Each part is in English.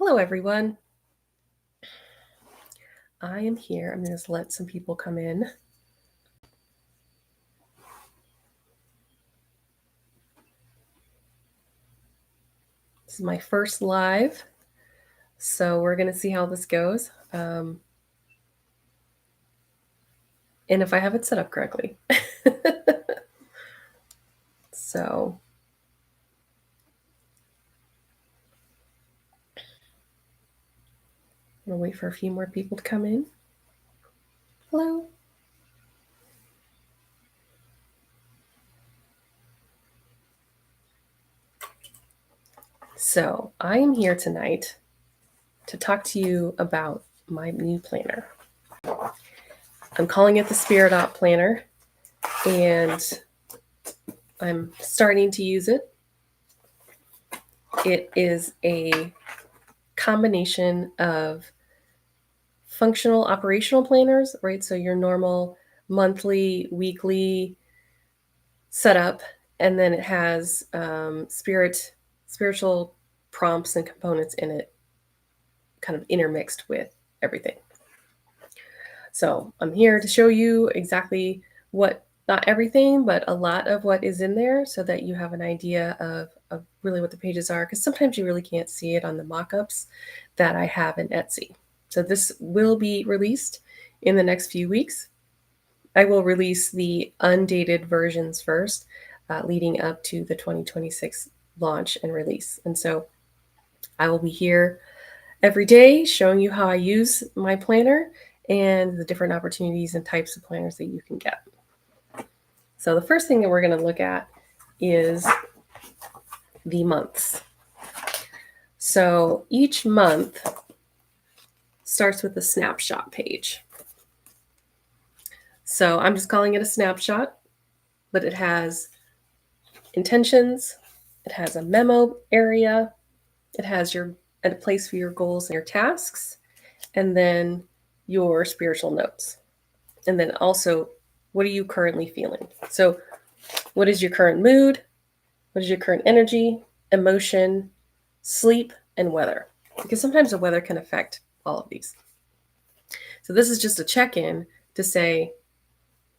Hello, everyone. I am here. I'm going to let some people come in. This is my first live, so we're going to see how this goes. And if I have it set up correctly. So I'm going to wait for a few more people to come in. Hello. So I am here tonight to talk to you about my new planner. I'm calling it the Spirit Op Planner, and I'm starting to use it. It is a combination of functional operational planners, right? So your normal monthly, weekly setup, and then it has spiritual prompts and components in it, kind of intermixed with everything. So I'm here to show you exactly what, not everything, but a lot of what is in there so that you have an idea of really what the pages are, because sometimes you really can't see it on the mock-ups that I have in Etsy. So this will be released in the next few weeks. I will release the undated versions first, leading up to the 2026 launch and release. And so I will be here every day showing you how I use my planner and the different opportunities and types of planners that you can get. So the first thing that we're going to look at is the months. So each month starts with a snapshot page. So I'm just calling it a snapshot, but it has intentions, it has a memo area, it has a place for your goals and your tasks, and then your spiritual notes. And then also, what are you currently feeling? So what is your current mood? What is your current energy, emotion, sleep, and weather? Because sometimes the weather can affect all of these. So this is just a check-in to say,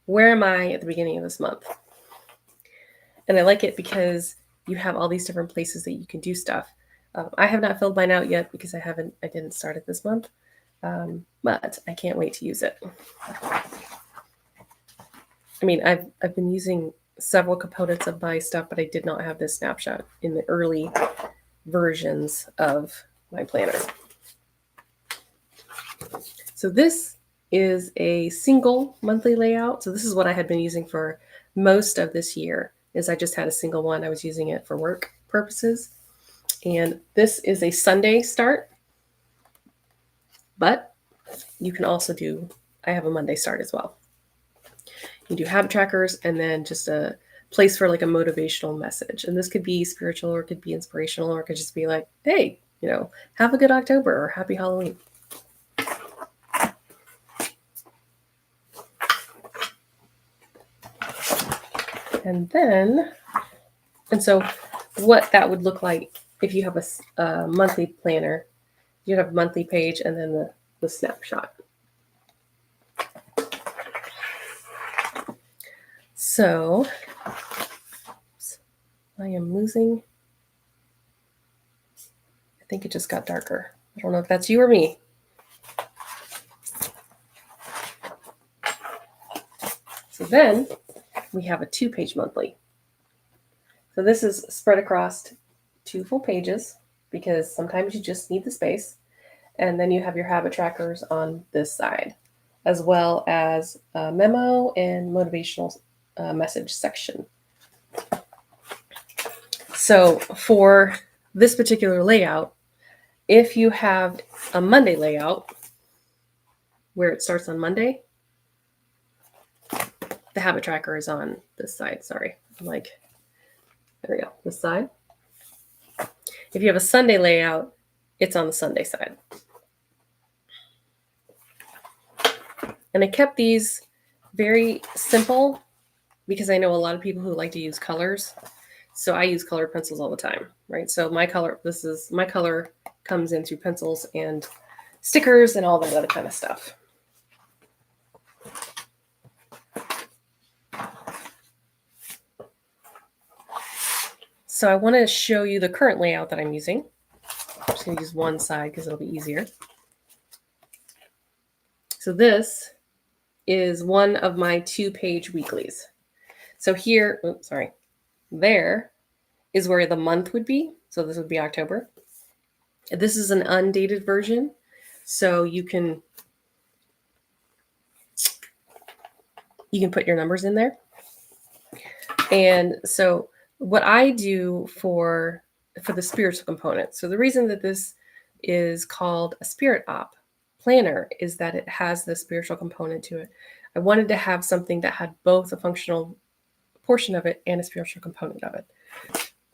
where am I at the beginning of this month? And I like it because you have all these different places that you can do stuff. I have not filled mine out yet because I didn't start it this month, but I can't wait to use it. I mean, I've been using several components of my stuff, but I did not have this snapshot in the early versions of my planner. So this is a single monthly layout. So this is what I had been using for most of this year, is I just had a single one. I was using it for work purposes. And this is a Sunday start, but you can also I have a Monday start as well. You do habit trackers and then just a place for like a motivational message. And this could be spiritual or it could be inspirational or it could just be like, hey, have a good October or happy Halloween. And so what that would look like if you have a monthly planner, you'd have a monthly page and then the snapshot. So I am losing. I think it just got darker. I don't know if that's you or me. So then we have a 2-page monthly. So this is spread across 2 full pages because sometimes you just need the space. And then you have your habit trackers on this side, as well as a memo and motivational message section. So for this particular layout, if you have a Monday layout where it starts on Monday, the habit tracker is on this side. Sorry, there we go, this side. If you have a Sunday layout, it's on the Sunday side. And I kept these very simple because I know a lot of people who like to use colors. So I use colored pencils all the time, right? So this is my color comes in through pencils and stickers and all that other kind of stuff. So I want to show you the current layout that I'm using. I'm just going to use one side because it'll be easier. So this is one of my 2-page weeklies. So here, there is where the month would be. So this would be October. This is an undated version. So you can put your numbers in there. And so what I do for the spiritual component. So the reason that this is called a spirit op planner is that it has the spiritual component to it. I wanted to have something that had both a functional portion of it and a spiritual component of it.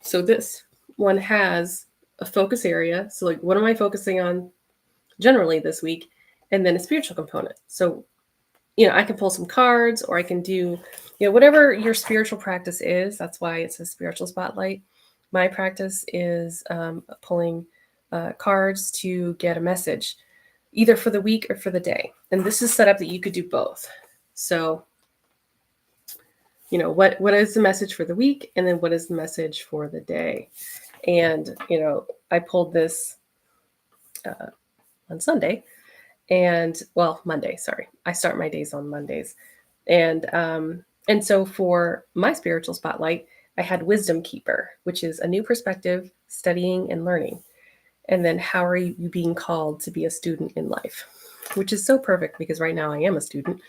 So this one has a focus area. So like, what am I focusing on generally this week? And then a spiritual component. So, I can pull some cards, or I can do, whatever your spiritual practice is. That's why it's a spiritual spotlight. My practice is pulling cards to get a message, either for the week or for the day. And this is set up that you could do both. So, what is the message for the week? And then what is the message for the day? And, I pulled this on Sunday. Monday, sorry. I start my days on Mondays. And so for my spiritual spotlight, I had Wisdom Keeper, which is a new perspective, studying and learning. And then how are you being called to be a student in life? Which is so perfect because right now I am a student,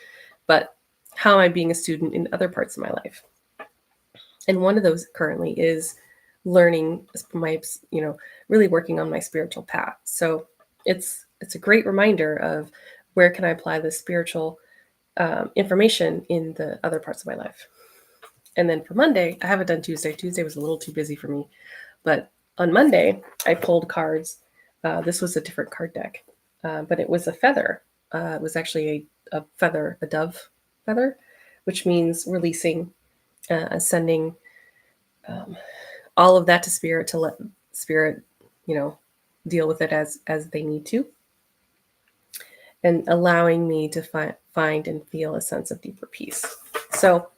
but how am I being a student in other parts of my life? And one of those currently is learning really working on my spiritual path. So it's a great reminder of where can I apply the spiritual information in the other parts of my life. And then for Monday, I haven't done Tuesday. Tuesday was a little too busy for me. But on Monday, I pulled cards. This was a different card deck, but it was a feather. It was actually a feather, a dove feather, which means releasing, sending all of that to spirit, to let spirit, deal with it as they need to, and allowing me to find and feel a sense of deeper peace. So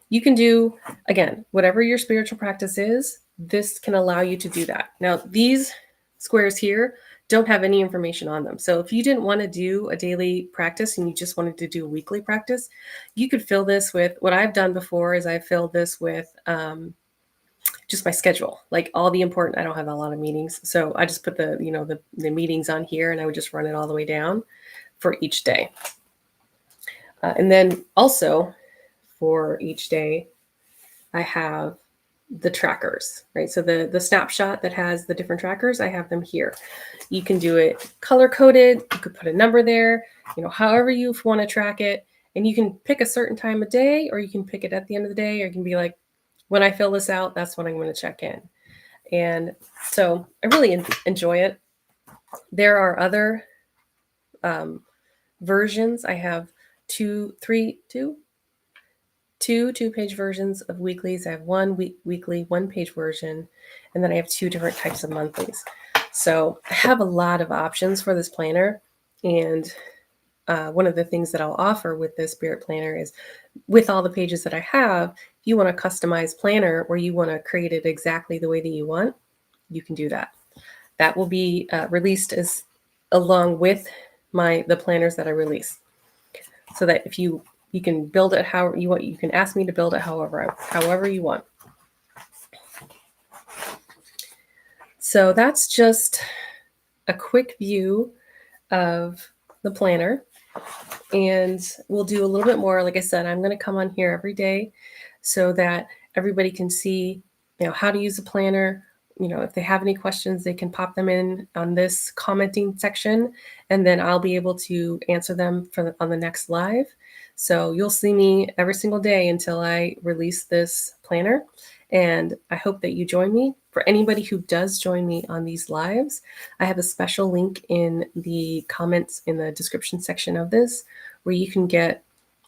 you can do, again, whatever your spiritual practice is, this can allow you to do that. Now, these squares here don't have any information on them. So if you didn't want to do a daily practice and you just wanted to do a weekly practice, you could fill this with, what I've done before is I filled this with just my schedule, like all the important, I don't have a lot of meetings. So I just put the meetings on here, and I would just run it all the way down for each day. And then also for each day, I have the trackers, right? So the snapshot that has the different trackers, I have them here. You can do it color coded. You could put a number there, however you want to track it. And you can pick a certain time of day, or you can pick it at the end of the day, or you can be like, when I fill this out, that's when I'm going to check in. And so I really enjoy it. There are other versions. I have two 2-page versions of weeklies. I have one weekly 1-page version, and then I have 2 different types of monthlies. So I have a lot of options for this planner. And one of the things that I'll offer with this Spirit Planner is, with all the pages that I have, if you want a customized planner where you want to create it exactly the way that you want, you can do that. That will be released along with the planners that I release, so that if you can build it how you want, you can ask me to build it however you want. So that's just a quick view of the planner. And we'll do a little bit more. Like I said, I'm going to come on here every day so that everybody can see, how to use a planner. If they have any questions, they can pop them in on this commenting section, and then I'll be able to answer them on the next live. So you'll see me every single day until I release this planner. And I hope that you join me. For anybody who does join me on these lives, I have a special link in the comments in the description section of this, where you can get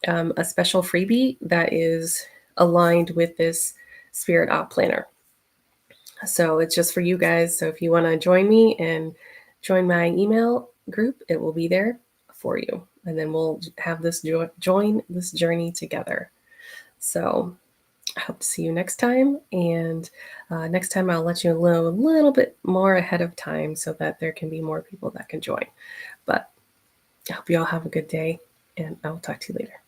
a special freebie that is aligned with this Spirit Op Planner. So it's just for you guys. So if you want to join me and join my email group, it will be there for you. And then we'll have this join this journey together. So I hope to see you next time. And next time I'll let you know a little bit more ahead of time so that there can be more people that can join. But I hope you all have a good day, and I'll talk to you later.